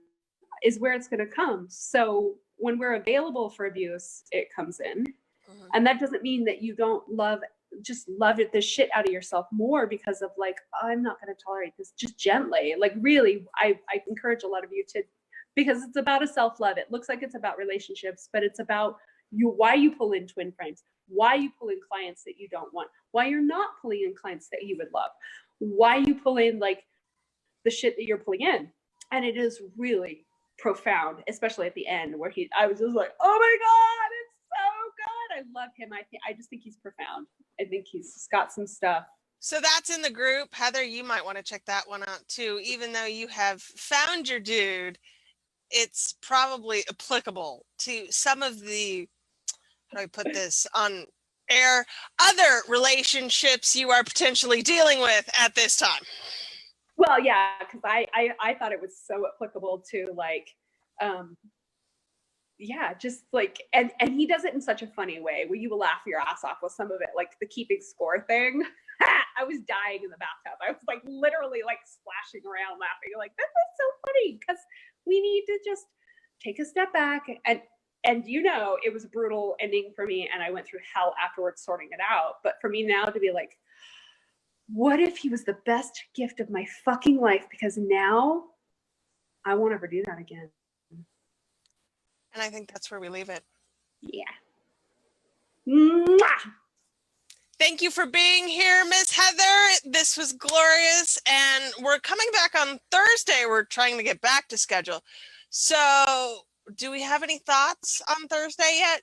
is where it's going to come. So when we're available for abuse, it comes in. Mm-hmm. And that doesn't mean that you don't love it the shit out of yourself more because of like, oh, I'm not going to tolerate this, just gently. Like, really, I encourage a lot of you to, because it's about a self-love. It looks like it's about relationships, but it's about why you pull in twin frames, why you pull in clients that you don't want, why you're not pulling in clients that you would love, why you pull in like the shit that you're pulling in. And it is really profound, especially at the end where I was just like, oh my God, it's so good. I love him. I just think he's profound. I think he's got some stuff. So that's in the group. Heather, you might want to check that one out too. Even though you have found your dude, it's probably applicable to some of the, how do I put this on air, other relationships you are potentially dealing with at this time. Well, yeah, because I thought it was so applicable to like, yeah, just like, and he does it in such a funny way where you will laugh your ass off with some of it, like the keeping score thing. I was dying in the bathtub. I was like literally like splashing around laughing. Like, this is so funny because we need to just take a step back. And you know, it was a brutal ending for me, and I went through hell afterwards sorting it out. But for me now to be like, what if he was the best gift of my fucking life? Because now I won't ever do that again. And I think that's where we leave it. Yeah. Mwah! Thank you for being here, Miss Heather. This was glorious. And we're coming back on Thursday. We're trying to get back to schedule. So do we have any thoughts on Thursday yet?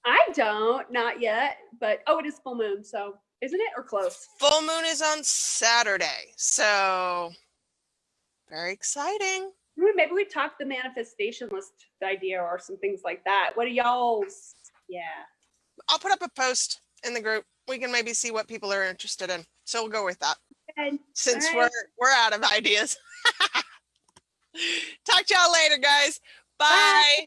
I don't, not yet. But, it is full moon. So isn't it, or close? Full moon is on Saturday. So very exciting. Maybe we talk the manifestation list idea or some things like that. What are y'all's? Yeah. I'll put up a post in the group. We can maybe see what people are interested in. So we'll go with that. Okay. Since right. we're out of ideas. Talk to y'all later, guys. Bye. Bye.